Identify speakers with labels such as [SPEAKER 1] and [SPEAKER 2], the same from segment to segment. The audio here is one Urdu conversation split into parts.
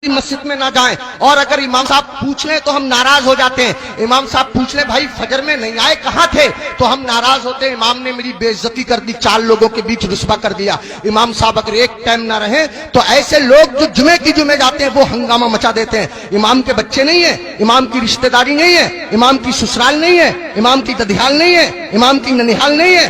[SPEAKER 1] مسجد میں نہ جائیں، اور اگر امام صاحب پوچھ لیں تو ہم ناراض ہو جاتے ہیں۔ امام صاحب پوچھ لیں بھائی فجر میں نہیں آئے کہاں تھے، تو ہم ناراض ہوتے ہیں، امام نے میری بے عزتی کر دی، 4 لوگوں کے بیچ رسوا کر دیا۔ امام صاحب اگر ایک ٹائم نہ رہیں تو ایسے لوگ جو جمعے کی جمعے جاتے ہیں وہ ہنگامہ مچا دیتے ہیں۔ امام کے بچے نہیں ہیں، امام کی رشتہ داری نہیں ہے، امام کی سسرال نہیں ہے، امام کی ددھیال نہیں ہے، امام کی ننیحال نہیں ہے،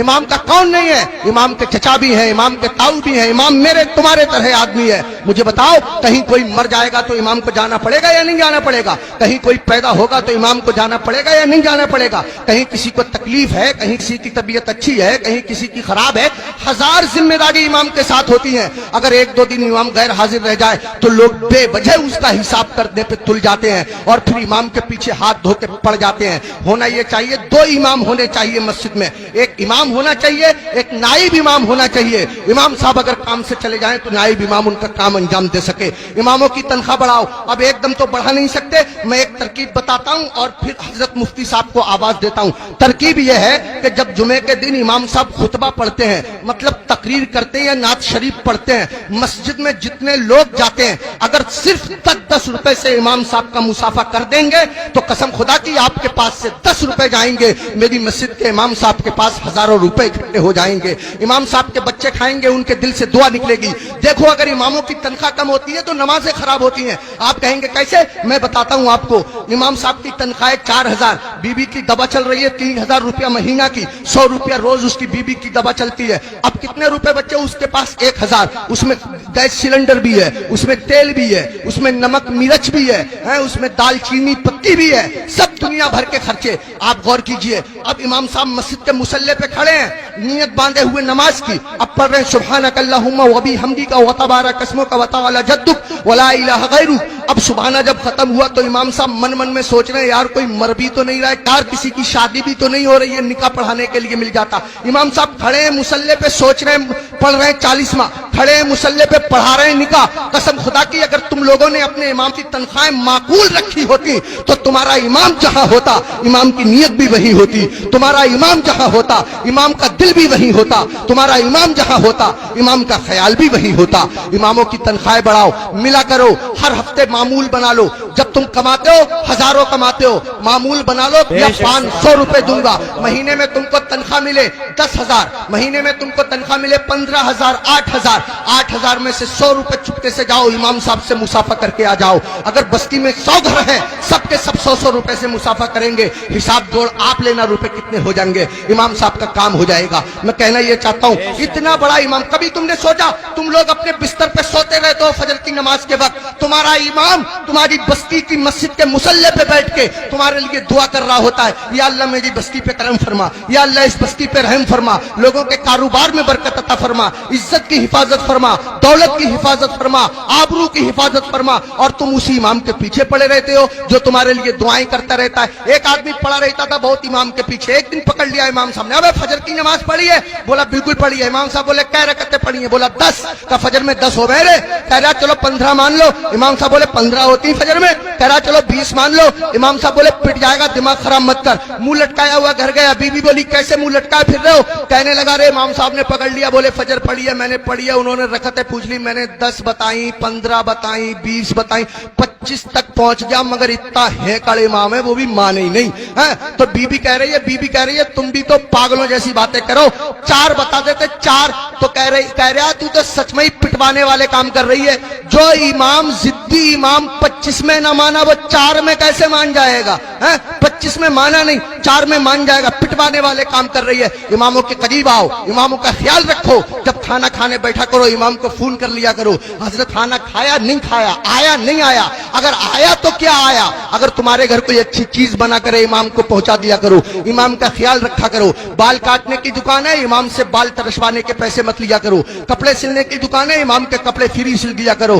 [SPEAKER 1] امام کا کون نہیں ہے، امام کے چچا بھی ہیں، امام کے تاؤ بھی ہیں، امام میرے تمہارے طرح آدمی ہے۔ مجھے بتاؤ کہیں کوئی مر جائے گا تو امام کو جانا پڑے گا یا نہیں جانا پڑے گا؟ کہیں کوئی پیدا ہوگا تو امام کو جانا پڑے گا یا نہیں جانا پڑے گا؟ کہیں کسی کو تکلیف ہے، کہیں کسی کی طبیعت اچھی ہے، کہیں کسی کی خراب ہے، 1000 ذمہ داری امام کے ساتھ ہوتی ہیں۔ اگر 1-2 دن امام غیر حاضر رہ جائے تو لوگ بے وجہ اس کا حساب کرنے پہ تل جاتے ہیں اور پھر امام کے پیچھے ہاتھ دھو کے پڑ جاتے ہیں۔ ہونا یہ چاہیے 2 امام ہونے چاہیے مسجد میں، ایک امام ہونا چاہیے، ایک نائب امام ہونا چاہیے۔ امام صاحب اگر کام سے چلے جائیں تو نائب امام ان کا کام انجام دے سکے۔ اماموں کی تنخواہ بڑھاؤ، اب ایک دم تو بڑھا نہیں سکتے، میں ایک ترکیب بتاتا ہوں اور پھر حضرت مفتی صاحب کو آواز دیتا ہوں۔ ترکیب یہ ہے کہ جب جمعے کے دن امام صاحب خطبہ پڑھتے ہیں، مطلب تقریر کرتے ہیں یا نعت شریف پڑھتے ہیں، مسجد میں جتنے لوگ جاتے ہیں اگر صرف 10 روپے سے امام صاحب کا مسافہ کر دیں گے تو قسم خدا کی آپ کے پاس سے 10 روپے جائیں گے، میری مسجد کے امام صاحب کے پاس ہزاروں روپے اکٹھے ہو جائیں گے۔ امام صاحب کے بچے کھائیں گے، ان کے دل سے دعا نکلے گی۔ دیکھو اگر اماموں کی تنخواہ کم ہوتی ہے تو نمازیں خراب ہوتی ہیں۔ آپ کہیں گے کیسے؟ میں بتاتا ہوں آپ کو۔ امام صاحب کی تنخواہ 4000، بیوی کی دوا چل رہی ہے 3000 روپیہ مہینہ کی، 100 روپیہ روز اس کی بیوی کی دوا چلتی ہے۔ اب کتنے روپے بچے اس کے پاس؟ 1000۔ اس میں گیس سلنڈر بھی ہے، اس میں تیل بھی ہے، اس میں نمک مرچ بھی ہے، اس میں دال چینی پتی بھی ہے، سب دنیا بھر کے خرچے۔ آپ غور کیجئے، اب امام صاحب مسجد کے مصلی پہ کھڑے ہیں نیت باندھے ہوئے نماز کی، اب پڑھ رہے ہیں سبحانک اللہم و بحمدک و تبارک اسمک و تعالی جدک ولا الہ غیرک۔ اب سبحانہ جب ختم ہوا تو امام صاحب من من میں سوچ رہے ہیں یار کوئی مر بھی تو نہیں رہا ہے، کار کسی کی شادی بھی تو نہیں ہو رہی ہے، نکاح پڑھانے کے لیے مل جاتا۔ امام صاحب کھڑے ہیں مصلی پہ، سوچ رہے ہیں، پڑھ رہے ہیں 40واں، کھڑے ہیں مصلی پہ پڑھا رہے ہیں نکاح۔ قسم خدا کی اگر تم لوگوں نے اپنے امام کی تنخواہیں معقول رکھی ہوتی تو تمہارا امام جہاں ہوتا امام کی نیت بھی وہی ہوتی، تمہارا امام جہاں ہوتا امام کا دل بھی وہی ہوتا، تمہارا امام جہاں ہوتا امام کا خیال بھی وہی ہوتا۔ اماموں کی تنخواہیں بڑھاؤ، ملا کرو، ہر ہفتے معمول بنا لو۔ جب تم کماتے ہو ہزاروں کماتے ہو، معمول بنا لو یا 500 روپے دوں گا، مہینے میں تم کو تنخواہ ملے 10,000، مہینے میں تم کو تنخواہ ملے 15,000، 8,000، 8,000 میں سے 100 روپے چپکے سے جاؤ امام صاحب سے مسافہ کر کے آ جاؤ۔ اگر بستی میں 100 گھر ہیں، سب کے سب 100 روپے سے مسافہ کریں گے، حساب جوڑ آپ لینا روپے کتنے ہو جائیں گے، امام صاحب کا کام ہو جائے گا۔ میں کہنا یہ چاہتا ہوں اتنا بڑا امام، کبھی تم نے سوچا تم لوگ اپنے بستر پہ سوتے رہتے ہو فجر کی نماز کے وقت، تمہارا امام تمہاری بستی کی مسجد کے مصلی پہ بیٹھ کے تمہارے لیے دعا کر رہا ہوتا ہے، یا اللہ میری بستی پہ کرم فرما، یا اللہ اس بستی پہ رحم فرما، لوگوں کے کاروبار میں برکت عطا فرما، عزت کی حفاظت فرما، دولت کی حفاظت فرما، آبرو کی حفاظت فرما، اور تم اسی امام کے پیچھے پڑے رہتے ہو جو تمہارے لیے دعائیں کرتا رہتا ہے۔ ایک آدمی پڑا رہتا تھا بہت امام کے پیچھے، ایک دن پکڑ لیا امام صاحب نے، ابے فجر کی نماز پڑھی ہے؟ بولا بالکل پڑھی ہے۔ امام صاحب بولے کیا رکعتیں پڑھی ہیں؟ بولا 10۔ کا فجر میں 10 ہو گئے رے؟ کہہ رہا چلو 15 مان لو۔ امام صاحب بولے 15 ہوتی ہیں فجر میں؟ کہہ رہا چلو 20 مان لو۔ امام صاحب بولے پٹ جائے گا، دماغ خراب مت کر۔ منہ لٹکایا ہوا گھر گیا، بیوی بولی کیسے منہ لٹکائے پھر رہے ہو؟ کہنے لگا رے امام صاحب نے پکڑ لیا، بولے فجر پڑھی ہے؟ میں نے پڑھی ہے۔ انہوں نے رکعتیں پوچھ لی، میں نے 10 بتائیں، 15 بتائیں، 20 بتائیں، 25 تک پہنچ گیا، مگر اتنا ہے کڑے امام ہے وہ بھی مانے ہی نہیں۔ تو بیوی کہہ رہی ہے تم بھی تو پاگلوں جیسی باتیں کرو، 4 بتا دیتے 4۔ تو کہہ رہا تو سچ میں ہی پٹوانے والے کام کر رہی ہے۔ جو امام ضدی امام 25 میں نہ مانا وہ 4 میں کیسے مان جائے گا؟ 25 میں مانا نہیں 4 میں مان جائے گا، پٹوانے والے کام کر رہی ہے۔ اماموں کے قریب آؤ، اماموں کا خیال رکھو، جب کھانا کھانے بیٹھا کرو امام کو فون کر لیا کرو، حضرت کھانا کھایا نہیں کھایا، آیا نہیں آیا، اگر آیا تو کیا آیا، اگر تمہارے گھر کوئی اچھی چیز بنا کرے امام کو پہنچا دیا کرو، امام کا خیال رکھا کرو۔ بال کاٹنے کی دکان ہے، امام سے بال ترشوانے کے پیسے مت لیا کرو۔ کپڑے سلنے کی دکان ہے، امام کے کپڑے فری سل دیا کرو۔